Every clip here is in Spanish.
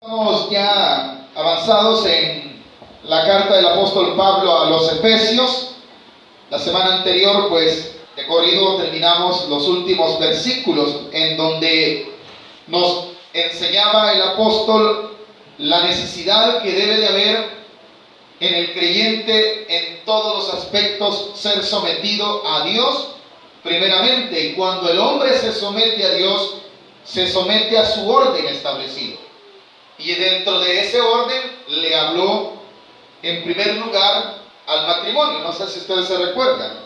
Estamos ya avanzados en la carta del apóstol Pablo a los Efesios. La semana anterior, pues, de corrido terminamos los últimos versículos en donde nos enseñaba el apóstol la necesidad que debe de haber en el creyente en todos los aspectos, ser sometido a Dios primeramente, y cuando el hombre se somete a Dios, se somete a su orden establecido. Y dentro de ese orden le habló en primer lugar al matrimonio. No sé si ustedes se recuerdan,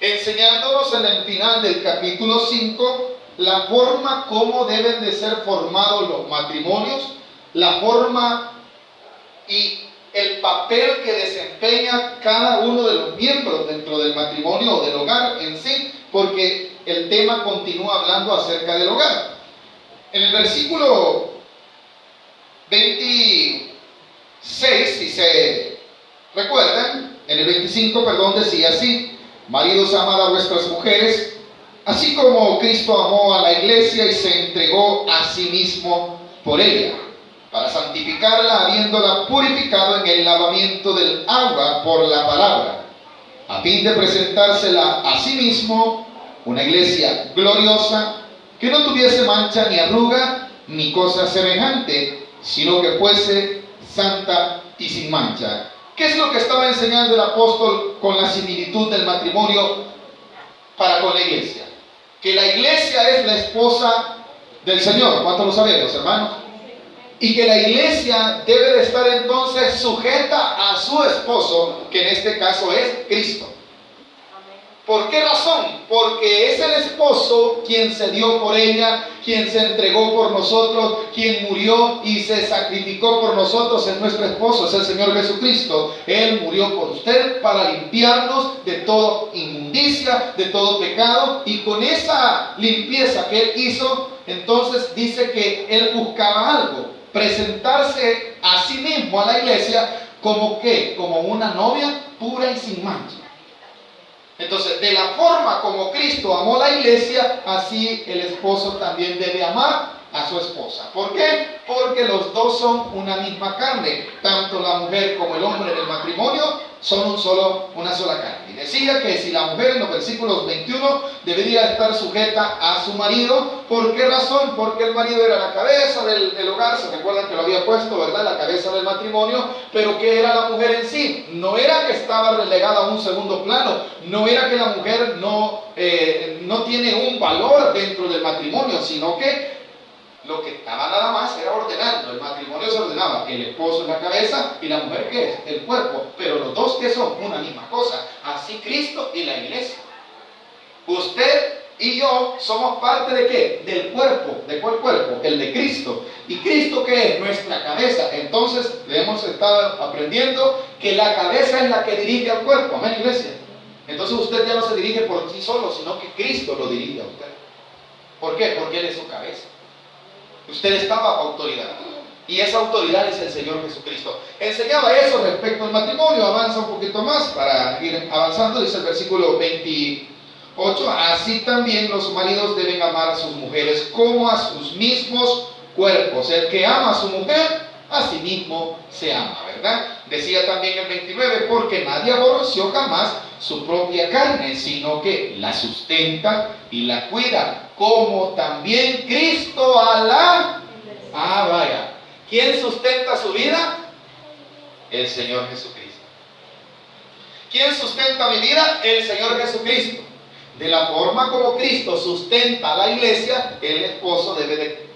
enseñándonos en el final del capítulo 5 la forma como deben de ser formados los matrimonios, la forma y el papel que desempeña cada uno de los miembros dentro del matrimonio o del hogar en sí, porque el tema continúa hablando acerca del hogar. En el versículo 26, si se recuerdan, en el 25, decía así: maridos, amad a vuestras mujeres, así como Cristo amó a la iglesia y se entregó a sí mismo por ella, para santificarla, habiéndola purificado en el lavamiento del agua por la palabra, a fin de presentársela a sí mismo una iglesia gloriosa, que no tuviese mancha ni arruga ni cosa semejante, sino que fuese santa y sin mancha. ¿Qué es lo que estaba enseñando el apóstol con la similitud del matrimonio para con la iglesia? Que la iglesia es la esposa del Señor. ¿Cuántos lo sabemos, hermanos? Y que la iglesia debe de estar entonces sujeta a su esposo, que en este caso es Cristo. ¿Por qué razón? Porque es el esposo quien se dio por ella, quien se entregó por nosotros, quien murió y se sacrificó por nosotros. Es nuestro esposo, es el Señor Jesucristo. Él murió por usted para limpiarnos de toda inmundicia, de todo pecado, y con esa limpieza que Él hizo, entonces dice que Él buscaba algo: presentarse a sí mismo a la iglesia como ¿qué? Como una novia pura y sin mancha. Entonces, de la forma como Cristo amó la iglesia, así el esposo también debe amar a su esposa. ¿Por qué? Porque los dos son una misma carne. Tanto la mujer como el hombre en el matrimonio son una sola carne. Y decía que si la mujer, en los versículos 21, debería estar sujeta a su marido. ¿Por qué razón? Porque el marido era la cabeza del hogar. Se recuerdan que lo había puesto, ¿verdad? La cabeza del matrimonio. Pero ¿qué era la mujer en sí? No era que estaba relegada a un segundo plano. No era que la mujer no tiene un valor dentro del matrimonio, sino que lo que estaba nada más era ordenando. El matrimonio se ordenaba: el esposo es la cabeza y la mujer ¿qué es? El cuerpo. Pero los dos que son una misma cosa. Así Cristo y la iglesia. Usted y yo somos parte ¿de qué? Del cuerpo. ¿De cuál cuerpo? El de Cristo. ¿Y Cristo qué es? Nuestra cabeza. Entonces hemos estado aprendiendo que la cabeza es la que dirige al cuerpo. Amén, iglesia. Entonces usted ya no se dirige por sí solo, sino que Cristo lo dirige a usted. ¿Por qué? Porque Él es su cabeza. Usted está bajo autoridad, y esa autoridad es el Señor Jesucristo. Enseñaba eso respecto al matrimonio. Avanza un poquito más para ir avanzando. Dice el versículo 28: así también los maridos deben amar a sus mujeres como a sus mismos cuerpos. El que ama a su mujer, a sí mismo se ama, ¿verdad? Decía también el 29: porque nadie aborreció jamás su propia carne, sino que la sustenta y la cuida, como también Cristo a la... vaya. ¿Quién sustenta su vida? El Señor Jesucristo. ¿Quién sustenta mi vida? El Señor Jesucristo. De la forma como Cristo sustenta a la iglesia, el esposo debe de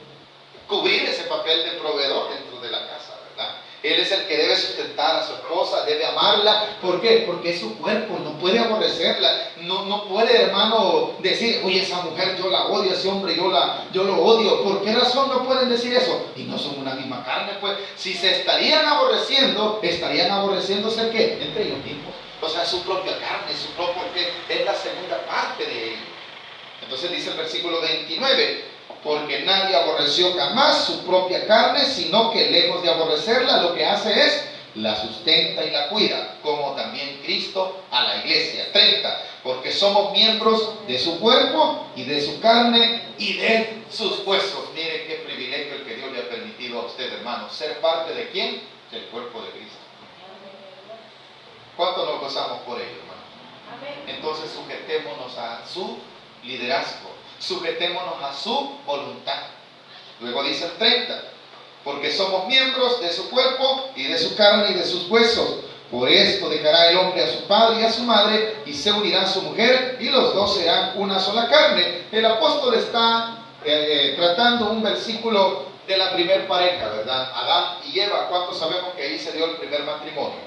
cubrir ese papel de proveedor dentro de la casa, ¿verdad? Él es el que debe sustentar a su esposa, debe amarla. ¿Por qué? Porque es su cuerpo, no puede aborrecerla. No puede, hermano, decir: oye, esa mujer yo la odio, ese hombre yo lo odio. ¿Por qué razón no pueden decir eso? Y no son una misma carne, pues. Si se estarían aborreciéndose ¿qué? Entre ellos mismos. O sea, su propia carne, su propio, que es la segunda parte de ellos. Entonces dice el versículo 29: porque nadie aborreció jamás su propia carne, sino que lejos de aborrecerla, lo que hace es la sustenta y la cuida, como también Cristo a la iglesia. 30: porque somos miembros de su cuerpo y de su carne y de sus huesos. Miren qué privilegio el que Dios le ha permitido a usted, hermanos, ser parte de quién? Del cuerpo de Cristo. ¿Cuánto nos gozamos por ello, hermano? Entonces sujetémonos a su liderazgo, sujetémonos a su voluntad. Luego dice el 30, porque somos miembros de su cuerpo y de su carne y de sus huesos. Por esto dejará el hombre a su padre y a su madre y se unirá a su mujer y los dos serán una sola carne. El apóstol está tratando un versículo de la primer pareja, ¿verdad? Adán y Eva. ¿Cuántos sabemos que ahí se dio el primer matrimonio?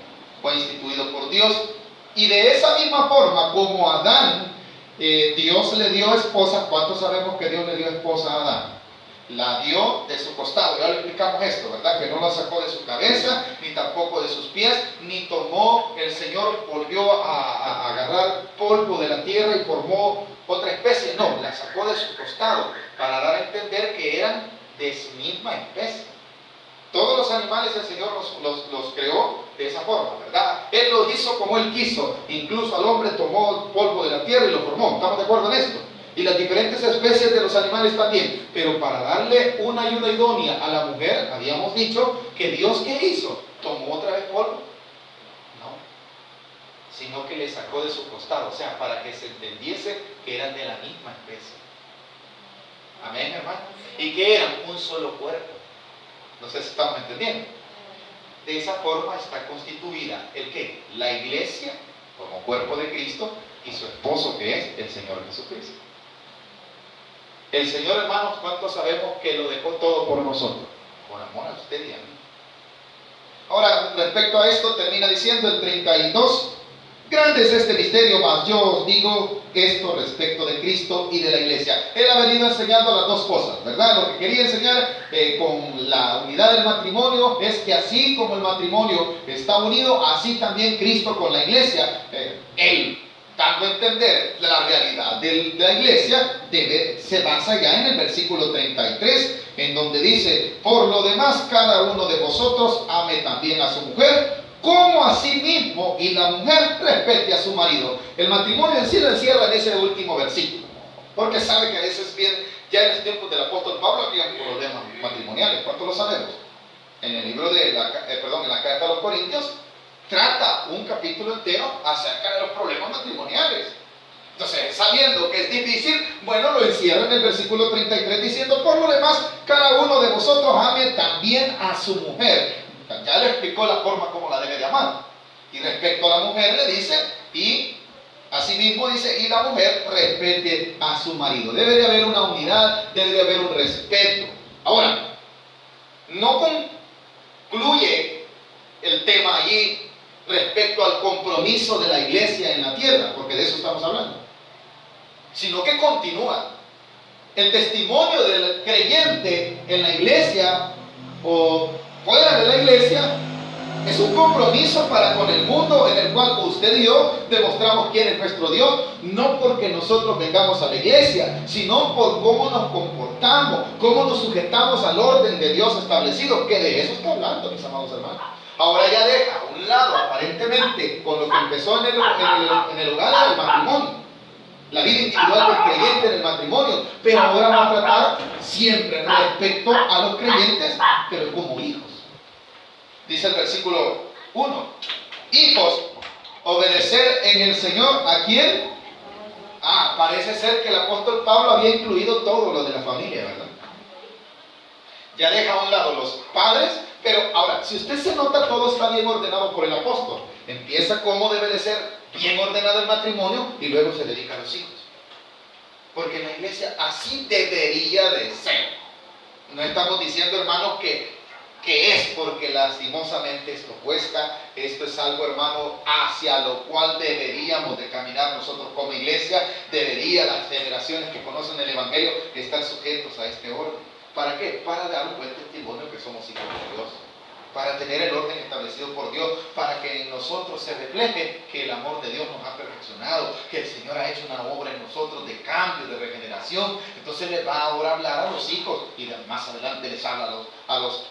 Fue instituido por Dios. Y de esa misma forma como a Adán, Dios le dio esposa. ¿Cuántos sabemos que Dios le dio esposa a Adán? La dio de su costado, ya le explicamos esto, ¿verdad? Que no la sacó de su cabeza, ni tampoco de sus pies, ni tomó, el Señor volvió a agarrar polvo de la tierra y formó otra especie. No, la sacó de su costado, para dar a entender que eran de su misma especie. Todos los animales el Señor los creó de esa forma, ¿verdad? Él los hizo como Él quiso, incluso al hombre tomó el polvo de la tierra y lo formó. ¿Estamos de acuerdo en esto? Y las diferentes especies de los animales también. Pero para darle una ayuda idónea a la mujer, habíamos dicho que Dios, ¿qué hizo? ¿Tomó otra vez polvo? No, sino que le sacó de su costado, o sea, para que se entendiese que eran de la misma especie. Amén, hermano. Y que eran un solo cuerpo. No sé si estamos entendiendo. De esa forma está constituida ¿el qué? La iglesia como cuerpo de Cristo y su esposo, que es el Señor Jesucristo. El Señor, hermanos, ¿cuántos sabemos que lo dejó todo por nosotros? Por amor a usted y a mí. Ahora, respecto a esto, termina diciendo el 32, grande es este misterio, mas yo os digo esto respecto de Cristo y de la iglesia. Él ha venido enseñando las dos cosas, ¿verdad? Lo que quería enseñar con la unidad del matrimonio es que así como el matrimonio está unido, así también Cristo con la iglesia. Él, dando a entender la realidad de la iglesia, se basa ya en el versículo 33, en donde dice, por lo demás cada uno de vosotros ame también a su mujer, como a sí mismo, y la mujer respete a su marido. El matrimonio en sí lo encierra en ese último versículo, porque sabe que a veces bien, ya en los tiempos del apóstol Pablo había problemas matrimoniales. ¿Cuánto lo sabemos? En el libro de en la carta a los Corintios, trata un capítulo entero acerca de los problemas matrimoniales. Entonces, sabiendo que es difícil, bueno, lo encierra en el versículo 33 diciendo, por lo demás, cada uno de vosotros ame también a su mujer. Ya le explicó la forma como la debe de amar. Y respecto a la mujer le dice, y asimismo dice, y la mujer respete a su marido. Debe de haber una unidad, debe de haber un respeto. Ahora, no concluye el tema allí respecto al compromiso de la iglesia en la tierra, porque de eso estamos hablando, sino que continúa. El testimonio del creyente en la iglesia o fuera de la iglesia es un compromiso para con el mundo, en el cual usted y yo demostramos quién es nuestro Dios, no porque nosotros vengamos a la iglesia, sino por cómo nos comportamos, cómo nos sujetamos al orden de Dios establecido, que de eso está hablando, mis amados hermanos. Ahora ya deja a un lado, aparentemente, con lo que empezó en el hogar del matrimonio, la vida individual del creyente en el matrimonio, pero ahora va a tratar siempre respecto a los creyentes, pero como hijos. Dice el versículo 1, hijos, obedecer en el Señor, ¿a quién? Parece ser que el apóstol Pablo había incluido todo lo de la familia, ¿verdad? Ya deja a un lado los padres, pero ahora, si usted se nota, todo está bien ordenado por el apóstol. Empieza cómo debe de ser bien ordenado el matrimonio y luego se dedica a los hijos. Porque en la iglesia así debería de ser. No estamos diciendo, hermanos, que es porque lastimosamente esto cuesta. Esto es algo, hermano, hacia lo cual deberíamos de caminar nosotros como iglesia. Las generaciones que conocen el evangelio estar sujetos a este orden. ¿Para qué? Para dar un buen testimonio que somos hijos de Dios, para tener el orden establecido por Dios, para que en nosotros se refleje que el amor de Dios nos ha perfeccionado, que el Señor ha hecho una obra en nosotros de cambio, de regeneración. Entonces les va ahora a hablar a los hijos y más adelante les habla a los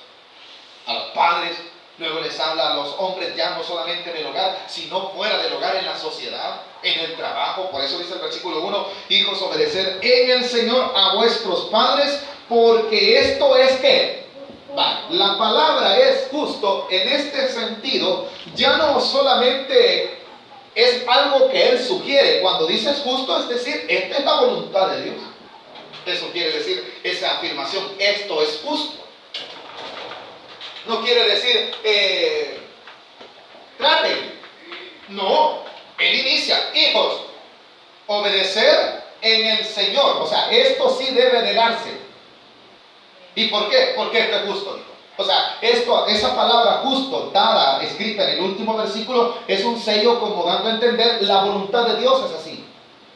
padres, luego les habla a los hombres ya no solamente en el hogar, sino fuera del hogar, en la sociedad, en el trabajo. Por eso dice el versículo 1, hijos, obedecer en el Señor a vuestros padres, porque esto es ¿qué? La palabra es justo en este sentido, ya no solamente es algo que él sugiere. Cuando dice es justo, es decir, esta es la voluntad de Dios. Eso quiere decir esa afirmación, esto es justo. No quiere decir, traten. No, él inicia, hijos, obedecer en el Señor. O sea, esto sí debe de darse. ¿Y por qué? Porque esto es justo, dijo. O sea, esa palabra justo, dada, escrita en el último versículo, es un sello como dando a entender la voluntad de Dios es así.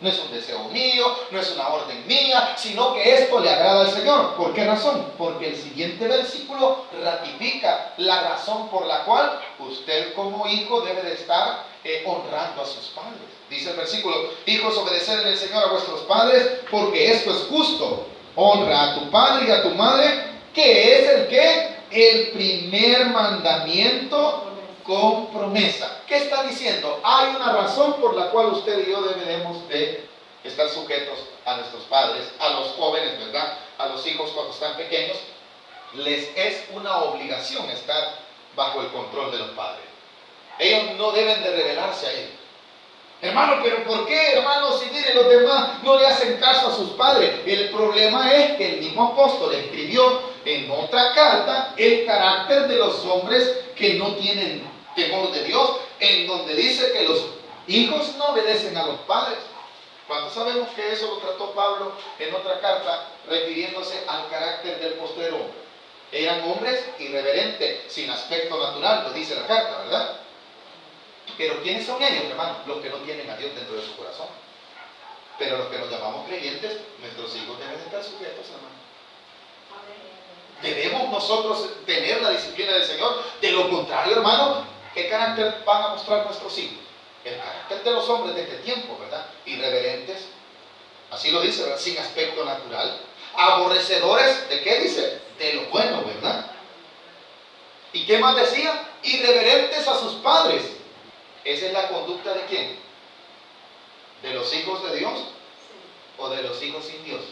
No es un deseo mío, no es una orden mía, sino que esto le agrada al Señor. ¿Por qué razón? Porque el siguiente versículo ratifica la razón por la cual usted como hijo debe de estar honrando a sus padres. Dice el versículo, hijos, obedeced en el Señor a vuestros padres, porque esto es justo. Honra a tu padre y a tu madre, que es el que el primer mandamiento con promesa. ¿Qué está diciendo? Hay una razón por la cual usted y yo debemos de estar sujetos a nuestros padres, a los jóvenes, ¿verdad? A los hijos cuando están pequeños. Les es una obligación estar bajo el control de los padres. Ellos no deben de rebelarse a ellos. Hermano, pero ¿por qué, hermano? Si miren, los demás no le hacen caso a sus padres. El problema es que el mismo apóstol escribió en otra carta el carácter de los hombres que no tienen temor de Dios, en donde dice que los hijos no obedecen a los padres. Cuando sabemos que eso lo trató Pablo en otra carta, refiriéndose al carácter del postrero hombre. Eran hombres irreverentes, sin aspecto natural, lo dice la carta, ¿verdad? Pero ¿quiénes son ellos, hermano? Los que no tienen a Dios dentro de su corazón. Pero los que nos llamamos creyentes, nuestros hijos deben estar sujetos, hermano. Debemos nosotros tener la disciplina del Señor. De lo contrario, hermano, ¿qué carácter van a mostrar nuestros hijos? El carácter de los hombres de este tiempo, ¿verdad? Irreverentes, así lo dice, ¿verdad? Sin aspecto natural. Aborrecedores, ¿de qué dice? De lo bueno, ¿verdad? ¿Y qué más decía? Irreverentes a sus padres. ¿Esa es la conducta de quién? ¿De los hijos de Dios? ¿O de los hijos sin Dios?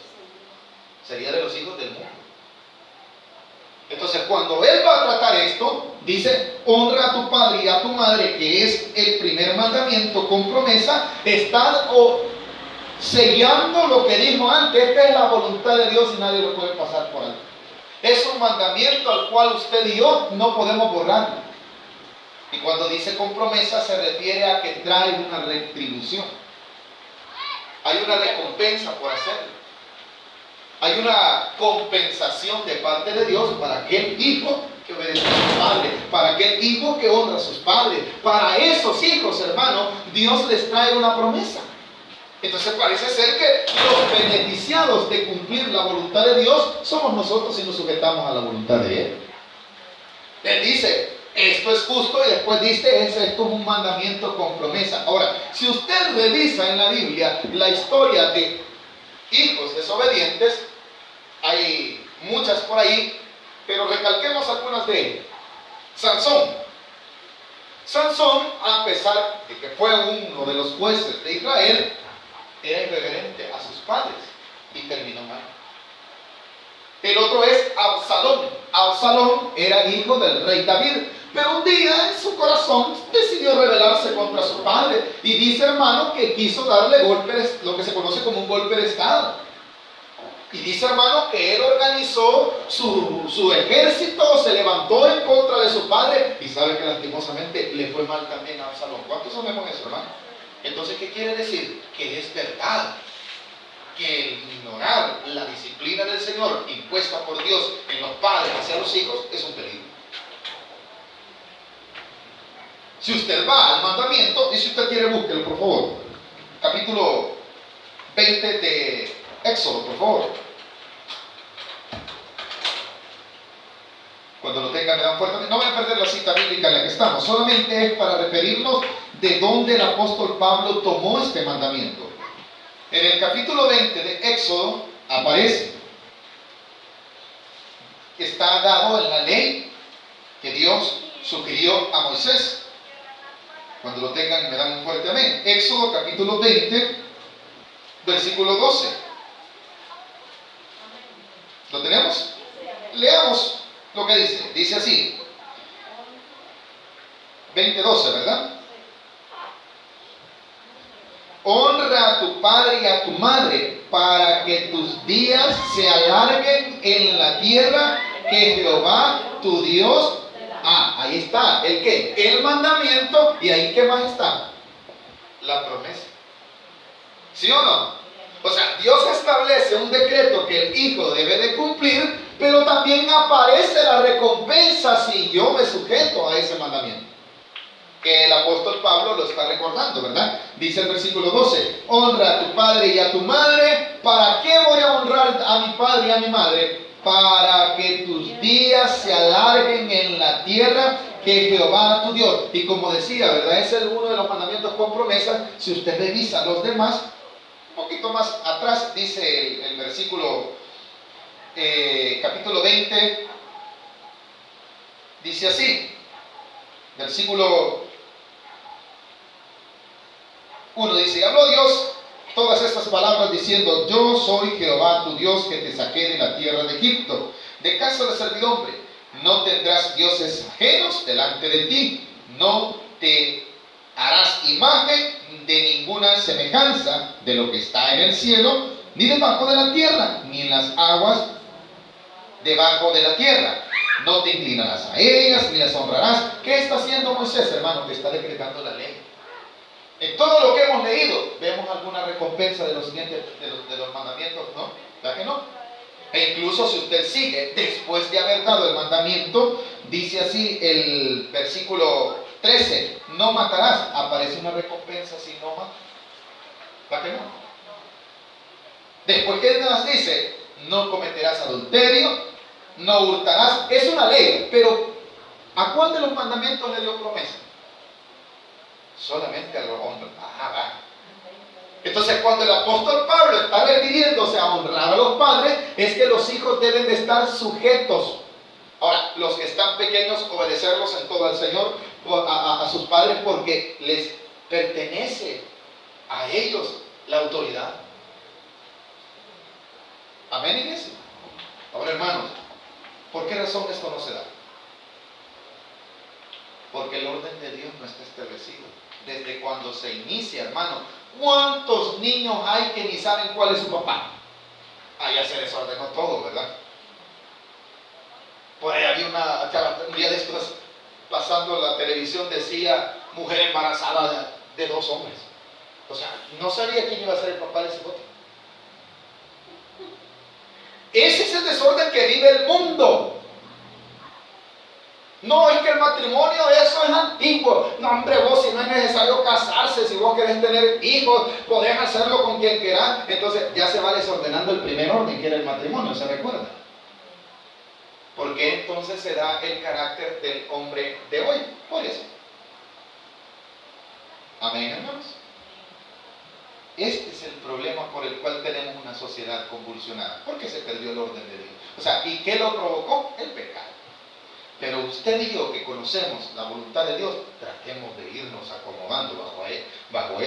Sería de los hijos del mundo. Entonces, cuando él va a tratar esto, dice, honra a tu padre y a tu madre, que es el primer mandamiento con promesa. Está sellando lo que dijo antes. Esta es la voluntad de Dios y nadie lo puede pasar por alto. Es un mandamiento al cual usted y yo no podemos borrarlo. Y cuando dice con promesa se refiere a que trae una retribución. Hay una recompensa por hacerlo. Hay una compensación de parte de Dios para aquel hijo que obedece a su padre, para aquel hijo que honra a sus padres. Para esos hijos, hermano, Dios les trae una promesa. Entonces parece ser que los beneficiados de cumplir la voluntad de Dios somos nosotros si nos sujetamos a la voluntad de Él. Él dice, esto es justo, y después dice, esto es un mandamiento con promesa. Ahora, si usted revisa en la Biblia la historia de hijos desobedientes, hay muchas por ahí, pero recalquemos algunas de ellas. Sansón, a pesar de que fue uno de los jueces de Israel, era irreverente a sus padres y terminó mal. El otro es Absalón. Absalón era hijo del rey David, pero un día en su corazón decidió rebelarse contra su padre y dice, hermano, que quiso darle golpes, lo que se conoce como un golpe de estado. Y dice, hermano, que él organizó su ejército, se levantó en contra de su padre y sabe que lastimosamente le fue mal también a Absalón. ¿Cuántos sabemos eso, hermano? Entonces, ¿qué quiere decir? Que es verdad que el ignorar la disciplina del Señor impuesta por Dios en los padres hacia los hijos es un peligro. Si usted va al mandamiento, y si usted quiere, búsquelo, por favor. Capítulo 20 de Éxodo, por favor. Cuando lo tengan, me dan fuerte. No voy a perder la cita bíblica en la que estamos, solamente es para referirnos de dónde el apóstol Pablo tomó este mandamiento. En el capítulo 20 de Éxodo aparece, está dado en la ley que Dios sugirió a Moisés. Cuando lo tengan, me dan un fuerte amén. Éxodo capítulo 20, versículo 12. ¿Lo tenemos? Leamos lo que dice. Dice así, 20:12, ¿verdad? Honra a tu padre y a tu madre para que tus días se alarguen en la tierra que Jehová tu Dios. Ahí está. ¿El qué? El mandamiento. ¿Y ahí qué más está? La promesa. ¿Sí o no? O sea, Dios establece un decreto que el hijo debe de cumplir, pero también aparece la recompensa si yo me sujeto a ese mandamiento. Que el apóstol Pablo lo está recordando, ¿verdad? Dice el versículo 12, honra a tu padre y a tu madre. ¿Para qué voy a honrar a mi padre y a mi madre? Para que tus días se alarguen en la tierra que Jehová tu Dios. Y como decía, ¿verdad? Ese es uno de los mandamientos con promesa. Si usted revisa los demás, un poquito más atrás dice el versículo, capítulo 20, dice así, versículo 1 dice, habló Dios todas estas palabras diciendo, yo soy Jehová tu Dios que te saqué de la tierra de Egipto, de casa de servidumbre. No tendrás dioses ajenos delante de ti, no te harás imagen de ninguna semejanza de lo que está en el cielo, ni debajo de la tierra, ni en las aguas debajo de la tierra. No te inclinarás a ellas, ni las honrarás. ¿Qué está haciendo Moisés, hermano? Que está decretando la ley. En todo lo que hemos leído, vemos alguna recompensa de los siguientes, de los mandamientos, ¿no? ¿Verdad que no? E incluso si usted sigue, después de haber dado el mandamiento, dice así el versículo 13, no matarás, aparece una recompensa si no matas. ¿Verdad que no? Después que nos dice, no cometerás adulterio, no hurtarás, es una ley, pero ¿a cuál de los mandamientos le dio promesa? Solamente a los hombres. Entonces, cuando el apóstol Pablo está refiriéndose a honrar a los padres, es que los hijos deben de estar sujetos. Ahora, los que están pequeños, obedecerlos en todo al Señor, a sus padres, porque les pertenece a ellos la autoridad. Amén, iglesia. Ahora, hermanos, ¿por qué razón esto no se da? Porque el orden de Dios no está establecido. Desde cuando se inicia, hermano, ¿cuántos niños hay que ni saben cuál es su papá? Ya se desordenó todo, ¿verdad? Por ahí había un día de estos, pasando la televisión, decía, mujer embarazada de 2 hombres. O sea, no sabía quién iba a ser el papá de ese bote. Ese es el desorden que vive el mundo. No, es que el matrimonio, eso es antiguo. No, hombre, vos, si no es necesario casarse, si vos querés tener hijos, podés hacerlo con quien quieras. Entonces ya se va desordenando el primer orden, que era el matrimonio, ¿se recuerda? ¿Por qué entonces se da el carácter del hombre de hoy? Por eso. Amén, hermanos. Este es el problema por el cual tenemos una sociedad convulsionada. Porque se perdió el orden de Dios. O sea, ¿y qué lo provocó? El pecado. Pero usted y yo que conocemos la voluntad de Dios, tratemos de irnos acomodando bajo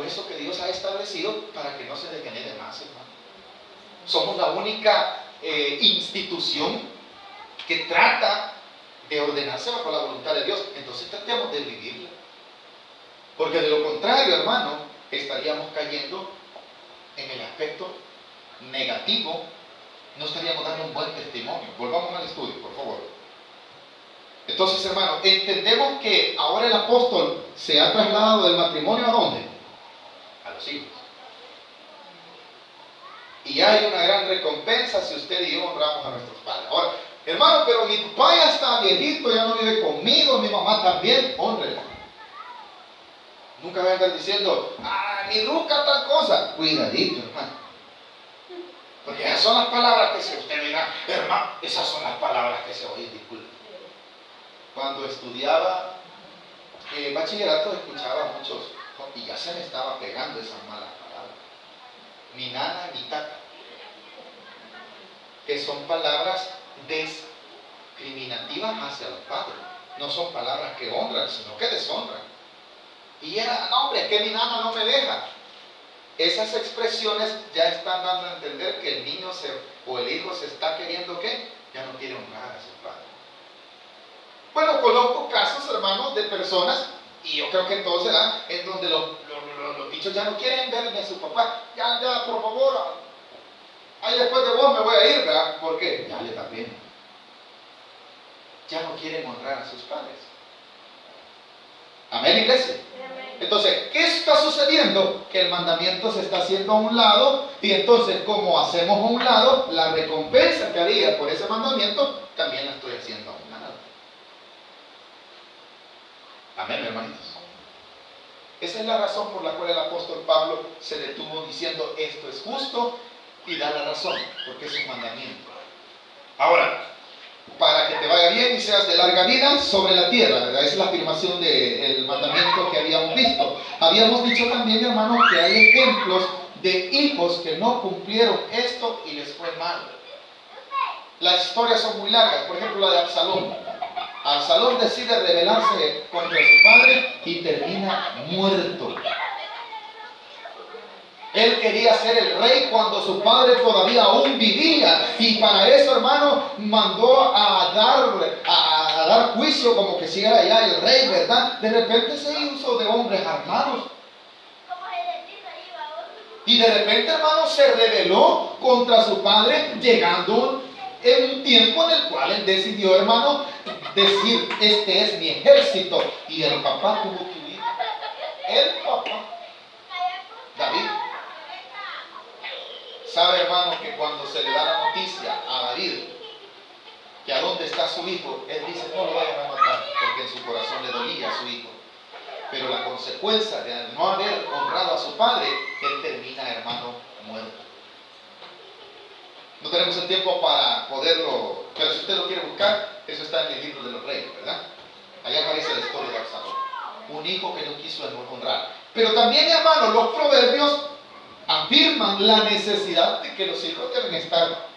eso que Dios ha establecido para que no se degenere más, hermano. Somos la única institución que trata de ordenarse bajo la voluntad de Dios. Entonces tratemos de vivirla. Porque de lo contrario, hermano, estaríamos cayendo en el aspecto negativo. No estaríamos dando un buen testimonio. Volvamos al estudio, por favor. Entonces, hermano, entendemos que ahora el apóstol se ha trasladado del matrimonio ¿a dónde? A los hijos. Y hay una gran recompensa si usted y yo honramos a nuestros padres. Ahora, hermano, pero mi papá ya está viejito, ya no vive conmigo, mi mamá también, honrela. Nunca me vengan diciendo, mi ruca tal cosa. Cuidadito, hermano. Porque esas son las palabras que usted dirá, hermano, esas son las palabras que se oyen, disculpe. Cuando estudiaba bachillerato, escuchaba muchos, y ya se me estaba pegando esas malas palabras. Ni nana, ni tata. Que son palabras discriminativas hacia los padres. No son palabras que honran, sino que deshonran. Y era, no hombre, es que mi nana no me deja. esas expresiones ya están dando a entender que el niño o el hijo se está queriendo, ¿qué? Ya no quiere honrar a su padre. Bueno, conozco casos, hermanos, de personas, y yo creo que en todo se da, en donde los bichos ya no quieren ver a su papá. Ya, por favor, ahí después de vos me voy a ir, ¿verdad? ¿Por qué? Ya le da pena. Ya no quieren honrar a sus padres. Amén, iglesia. Entonces, ¿qué está sucediendo? Que el mandamiento se está haciendo a un lado, y entonces, como hacemos a un lado, la recompensa que había por ese mandamiento, también la estoy haciendo a un lado. Amén, hermanitos. Esa es la razón por la cual el apóstol Pablo se detuvo diciendo, esto es justo, y da la razón, porque es un mandamiento. Ahora, para que te vaya bien y seas de larga vida sobre la tierra, ¿verdad? Esa es la afirmación del mandamiento que habíamos visto. Habíamos dicho también, hermanos, que hay ejemplos de hijos que no cumplieron esto y les fue mal. Las historias son muy largas. Por ejemplo, la de Absalón. Absalón decide rebelarse contra su padre y termina muerto. Él quería ser el rey cuando su padre todavía aún vivía, y para eso, hermano, mandó a dar juicio como que si era ya el rey, ¿verdad? De repente se hizo de hombres armados. Y de repente, hermano, se rebeló contra su padre, llegando en un tiempo en el cual él decidió, hermano, decir, este es mi ejército. Y el papá tuvo que huir. El papá, David. Sabe, hermano, que cuando se le da la noticia a David que a dónde está su hijo, él dice, no lo vayan a matar, porque en su corazón le dolía a su hijo. Pero la consecuencia de no haber honrado a su padre, él termina, hermano, muerto. No tenemos el tiempo para poderlo, pero si usted lo quiere buscar, eso está en el libro de los reyes, ¿verdad? Allá aparece la historia de Absalón, un hijo que no quiso honrar. Pero también, hermano, los proverbios afirman la necesidad de que los hijos deben estar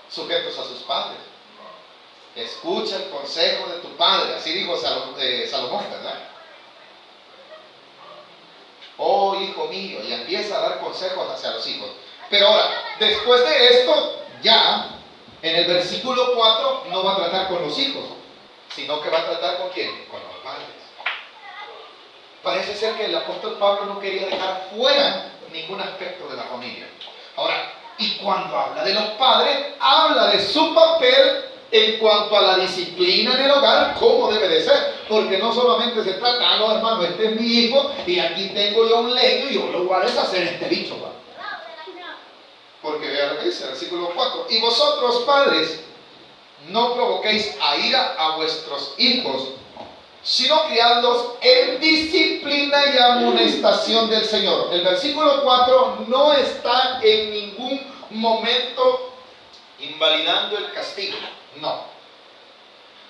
sujetos a sus padres. Escucha el consejo de tu padre, así dijo Salomón, ¿verdad? Oh, hijo mío, y empieza a dar consejos hacia los hijos. Pero ahora, después de esto, ya en el versículo 4 no va a tratar con los hijos, sino que va a tratar con ¿quién? Con los padres. Parece ser que el apóstol Pablo no quería dejar fuera ningún aspecto de la familia. Ahora, y cuando habla de los padres, habla de su papel en cuanto a la disciplina en el hogar, cómo debe de ser. Porque no solamente se trata, no, hermano, este es mi hijo y aquí tengo yo un leño y yo lo voy a deshacer este bicho, ¿va? Porque vea lo que dice el versículo 4. Y vosotros, padres, no provoquéis a ira a vuestros hijos, sino criadlos en disciplina y amonestación del Señor. El versículo 4 no está en ningún momento invalidando el castigo, no.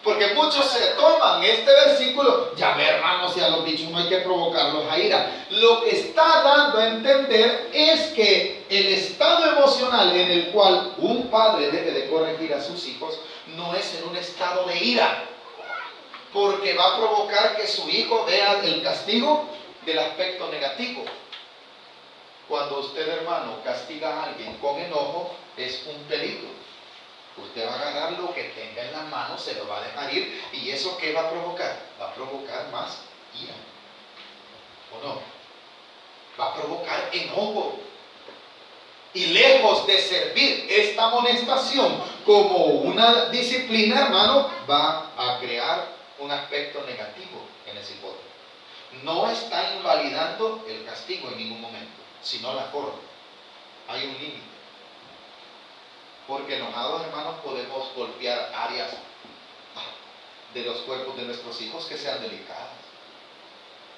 Porque muchos se toman este versículo, ya ve, hermanos, si a los bichos no hay que provocarlos a ira. Lo que está dando a entender es que el estado emocional en el cual un padre debe de corregir a sus hijos no es en un estado de ira, porque va a provocar que su hijo vea el castigo del aspecto negativo. Cuando usted, hermano, castiga a alguien con enojo, es un peligro. Usted va a agarrar lo que tenga en la mano, se lo va a dejar ir, y eso ¿qué va a provocar? Va a provocar más ira, ¿o no? Va a provocar enojo. Y lejos de servir esta amonestación como una disciplina, hermano, va a crear un aspecto negativo en ese hijo. No está invalidando el castigo en ningún momento, sino la forma. Hay un límite. Porque enojados, hermanos, podemos golpear áreas de los cuerpos de nuestros hijos que sean delicadas.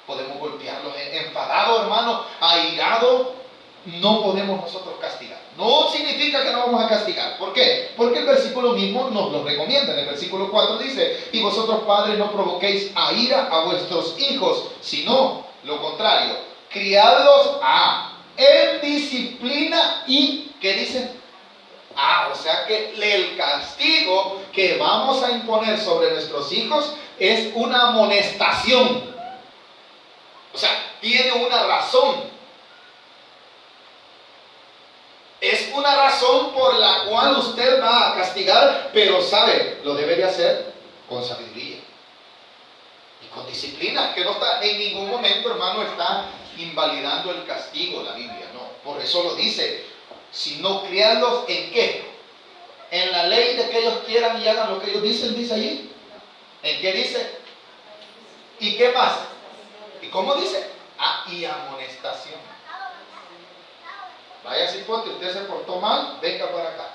Podemos golpearlos. Enfadado, hermano, airado, no podemos nosotros castigar. No significa que no vamos a castigar. ¿Por qué? Porque el versículo mismo nos lo recomienda. En el versículo 4 dice, y vosotros, padres, no provoquéis a ira a vuestros hijos, sino lo contrario, criadlos en disciplina y, ¿qué dice? O sea que el castigo que vamos a imponer sobre nuestros hijos es una amonestación. O sea, tiene una razón. una razón por la cual usted va a castigar, pero sabe, lo debe de hacer con sabiduría y con disciplina, que no está en ningún momento, hermano, está invalidando el castigo la Biblia, no. Por eso lo dice, si no criarlos en qué, en la ley de que ellos quieran y hagan lo que ellos dicen, dice allí. ¿En qué dice? ¿Y qué más? ¿Y cómo dice? Ah, y amonestación. Vaya cipote, usted se portó mal, venga para acá.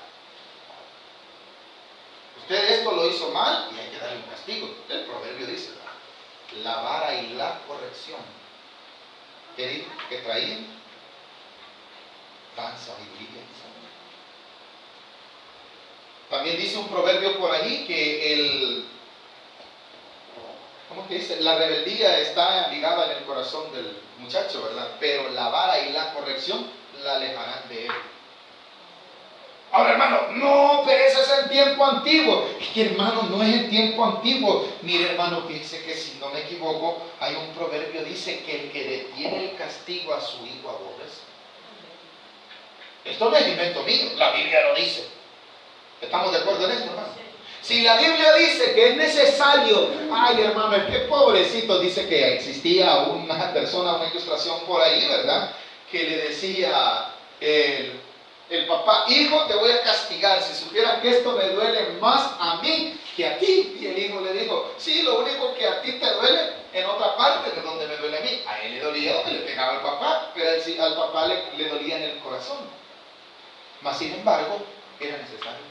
Usted esto lo hizo mal y hay que darle un castigo. El proverbio dice, la vara y la corrección. ¿Qué dijo? ¿Qué traían? Dan sabiduría. También dice un proverbio por allí que ¿cómo que dice? La rebeldía está ligada en el corazón del muchacho, ¿verdad? Pero la vara y la corrección la alejarán de él. Ahora, hermano, no, pero eso es el tiempo antiguo. Es que, hermano, no es el tiempo antiguo. Mire, hermano, fíjese que si no me equivoco, hay un proverbio dice que el que detiene el castigo a su hijo aborrece. Esto no es invento mío, la Biblia lo dice. ¿Estamos de acuerdo en esto, hermano? Si la Biblia dice que es necesario, ay, hermano, es que pobrecito, dice que existía una persona, una ilustración por ahí, ¿verdad? Que le decía el papá, hijo, te voy a castigar, si supieras que esto me duele más a mí que a ti. Y el hijo le dijo, sí, lo único que a ti te duele en otra parte de donde me duele a mí. A él le dolía donde le pegaba al papá, pero al papá le dolía en el corazón. Mas sin embargo, era necesario.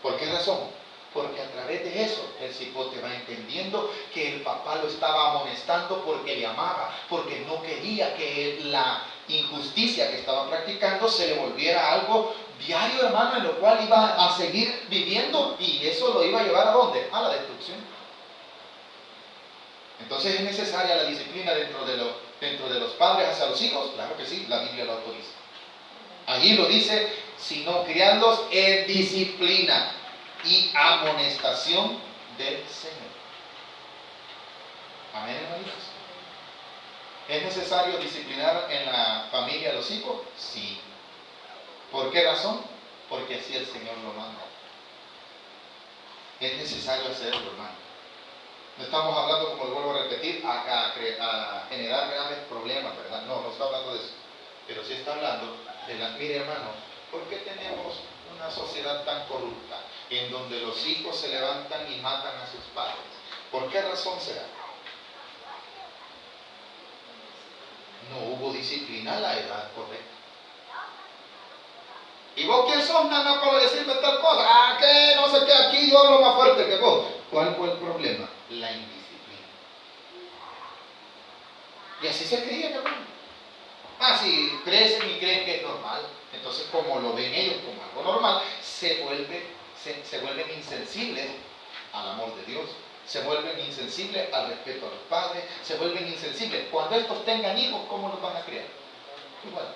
¿Por qué razón? Porque a través de eso el cipote va entendiendo que el papá lo estaba amonestando porque le amaba, porque no quería que la injusticia que estaba practicando se le volviera algo diario, hermano, en lo cual iba a seguir viviendo y eso lo iba a llevar ¿a dónde? A la destrucción. Entonces es necesaria la disciplina dentro de los padres hacia los hijos. Claro que sí, la Biblia lo autoriza. Allí lo dice, sino criarlos en disciplina y amonestación del Señor. Amén, hermanitos. ¿Es necesario disciplinar en la familia a los hijos? Sí. ¿Por qué razón? Porque así el Señor lo manda. Es necesario hacerlo, hermano. No estamos hablando, como lo vuelvo a repetir, a generar reales problemas, ¿verdad? No está hablando de eso. Pero sí está hablando de mire, hermano, ¿por qué tenemos una sociedad tan corrupta en donde los hijos se levantan y matan a sus padres? ¿Por qué razón será? No hubo disciplina a la edad correcta. ¿Y vos quién sos, nana, para decirme tal cosa? Ah, que no sé qué, aquí yo hablo más fuerte que vos. ¿Cuál fue el problema? La indisciplina. Y así se creía, hermano. Ah, sí, crecen y creen que es normal. Entonces, como lo ven ellos como algo normal, se vuelven insensibles al amor de Dios. Se vuelven insensibles al respeto a los padres. Se vuelven insensibles. Cuando estos tengan hijos, ¿cómo los van a criar? Igual.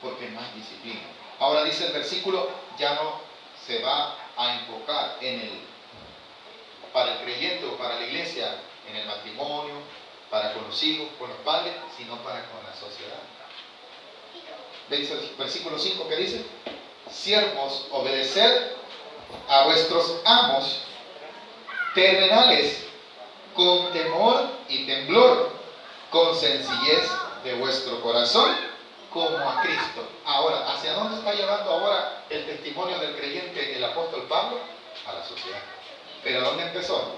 Porque no hay disciplina. Ahora dice el versículo, ya no se va a enfocar para el creyente o para la iglesia, en el matrimonio, para con los hijos, con los padres, sino para con la sociedad. Versículo 5 que dice, siervos, obedeced a vuestros amos terrenales con temor y temblor, con sencillez de vuestro corazón, como a Cristo. Ahora, ¿hacia dónde está llevando ahora el testimonio del creyente el apóstol Pablo? A la sociedad. ¿Pero dónde empezó?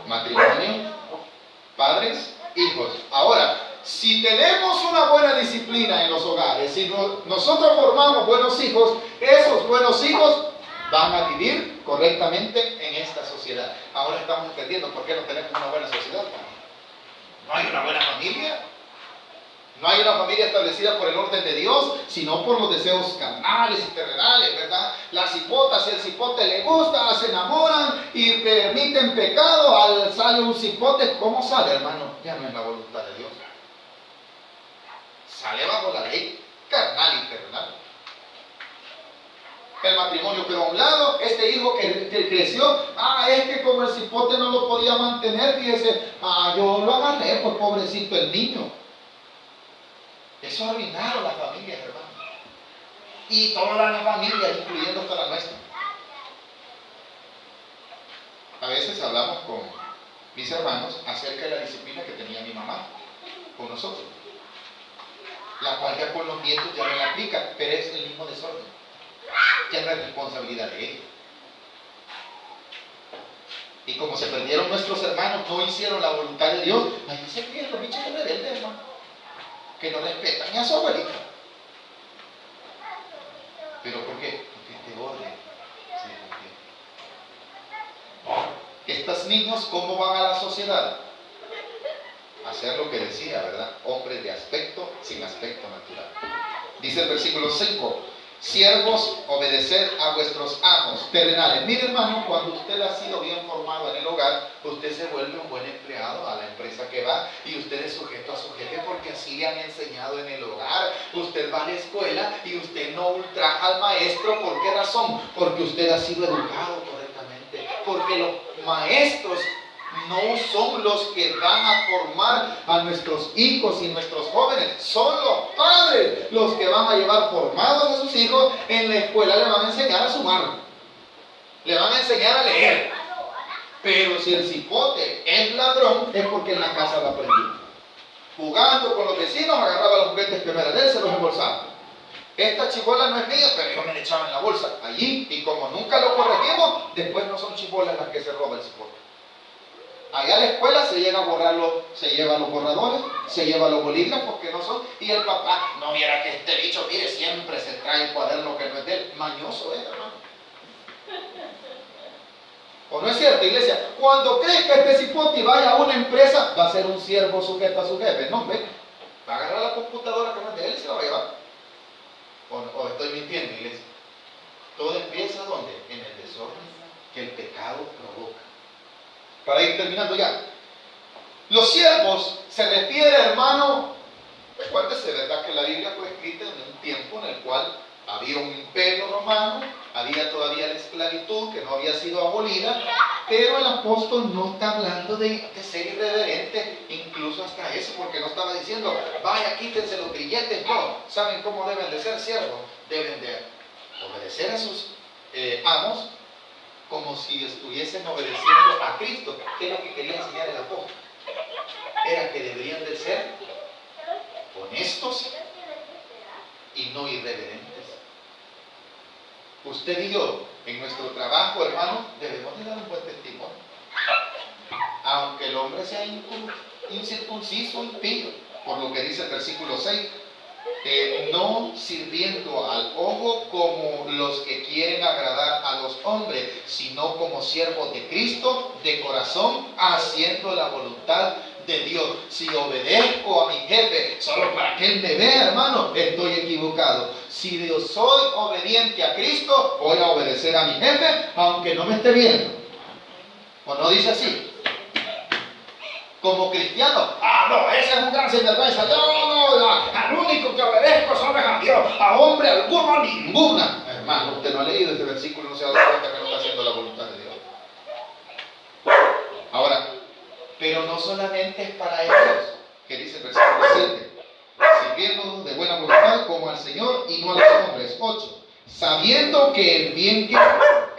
Matrimonio, padres, hijos. Ahora, si tenemos una buena disciplina en los hogares, si nosotros formamos buenos hijos, esos buenos hijos van a vivir correctamente en esta sociedad. Ahora estamos entendiendo por qué no tenemos una buena sociedad. No hay una buena familia. No hay una familia establecida por el orden de Dios, sino por los deseos carnales y terrenales, ¿verdad? Las cipotas, si el cipote le gusta, se enamoran y permiten pecado. Sale un cipote, ¿cómo sale, hermano? Ya no es la voluntad de Dios. Sale bajo la ley carnal y terrenal. El matrimonio quedó a un lado, este hijo que creció, es que como el cipote no lo podía mantener, fíjese, yo lo agarré, pues pobrecito el niño. Eso arruinaron las familias, hermano. Y todas las familias, incluyendo hasta la nuestra. A veces hablamos con mis hermanos acerca de la disciplina que tenía mi mamá con nosotros, la cual ya con los nietos ya no la aplica, pero es el mismo desorden. Ya no es responsabilidad de ella. Y como se perdieron nuestros hermanos, no hicieron la voluntad de Dios, ahí se pierden los bichos rebeldes, hermano, que no respetan ni a su abuelita. ¿Pero por qué? Porque este orden se rompió. Estos niños, ¿cómo van a la sociedad? Hacer lo que decía, ¿verdad? Hombres de aspecto sin aspecto natural. Dice el versículo 5: siervos, obedeced a vuestros amos terrenales. Mire, hermano, cuando usted ha sido bien formado en el hogar, usted se vuelve un buen empleado a la empresa que va, y usted es sujeto a su jefe porque así le han enseñado en el hogar. Usted va a la escuela y usted no ultraja al maestro. ¿Por qué razón? Porque usted ha sido educado correctamente. Porque los maestros no son los que van a formar a nuestros hijos y nuestros jóvenes, son los padres los que van a llevar formados a sus hijos. En la escuela le van a enseñar a sumar, le van a enseñar a leer, pero si el cipote es ladrón es porque en la casa lo aprendió. Jugando con los vecinos agarraba los juguetes que no eran de él, se los embolsaba. Esta chibola no es mía, pero yo me la echaba en la bolsa allí, y como nunca lo corregimos, después no son chibolas las que se roba el cipote. Allá a la escuela se llega a borrarlo, se lleva los borradores, se lleva los bolígrafos que no son, y el papá, no viera que este bicho, mire, siempre se trae el cuaderno que no es de él. Mañoso es, hermano. ¿O no es cierto, iglesia? Cuando crees que este cipote vaya a una empresa, va a ser un siervo sujeto a su jefe. No, ve, va a agarrar la computadora que no es de él y se la va a llevar. ¿O estoy mintiendo, iglesia? Todo empieza ¿dónde? En el desorden que el pecado provoca. Para ir terminando ya, los siervos se refiere, hermano, recuérdese, ¿verdad?, que la Biblia fue escrita en un tiempo en el cual había un imperio romano, había todavía la esclavitud que no había sido abolida, pero el apóstol no está hablando de ser irreverente, incluso hasta eso, porque no estaba diciendo, vaya, quítense los grilletes. No, ¿saben cómo deben de ser siervos? Deben de obedecer a sus amos, como si estuviesen obedeciendo a Cristo. ¿Qué es lo que quería enseñar el apóstol? Era que deberían de ser honestos y no irreverentes. Usted y yo, en nuestro trabajo, hermano, debemos de dar un buen testimonio. Aunque el hombre sea incircunciso, impío, por lo que dice el versículo 6, no sirviendo al ojo como los que quieren agradar a los hombres, sino como siervos de Cristo, de corazón, haciendo la voluntad de Dios. Si obedezco a mi jefe solo para que él me vea, hermano, estoy equivocado. Si yo soy obediente a Cristo, voy a obedecer a mi jefe aunque no me esté viendo. ¿O no dice así? Como cristiano, no, ese es un gran sinvergüenza. Al único que obedezco solo es a Dios, a hombre alguno ninguna. Hermano, usted no ha leído este versículo, no se ha dado cuenta que no está haciendo la voluntad de Dios. Ahora, pero no solamente es para ellos, que dice el versículo 7, sirviendo de buena voluntad como al Señor y no a los hombres. 8, sabiendo que el bien que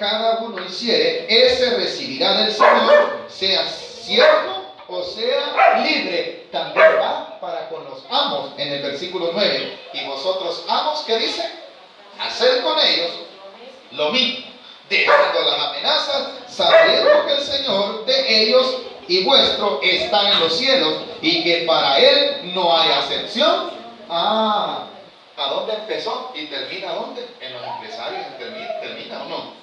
cada uno hiciere, ese recibirá del Señor, sea siervo o sea libre. También va para con los amos en el versículo 9. Y vosotros, amos, ¿qué dice? Hacer con ellos lo mismo, dejando las amenazas, sabiendo que el Señor de ellos y vuestro está en los cielos, y que para Él no hay acepción. ¿A dónde empezó y termina dónde? En los empresarios. ¿Termina o no?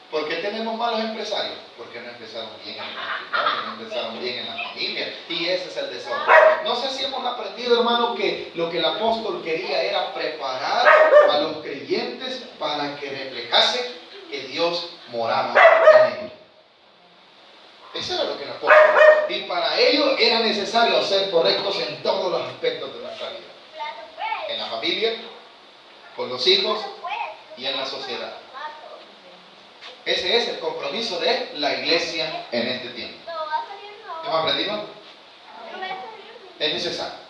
¿Por qué tenemos malos empresarios? Porque no empezaron bien en el matrimonio, no empezaron bien en la familia, y ese es el desorden. No sé si hemos aprendido, hermano, que lo que el apóstol quería era preparar a los creyentes para que reflejase que Dios moraba en ellos. Eso era lo que el apóstol quería. Y para ello era necesario ser correctos en todos los aspectos de nuestra vida. En la familia, con los hijos y en la sociedad. Ese es el compromiso de la iglesia en este tiempo. ¿Hemos aprendido? Es necesario.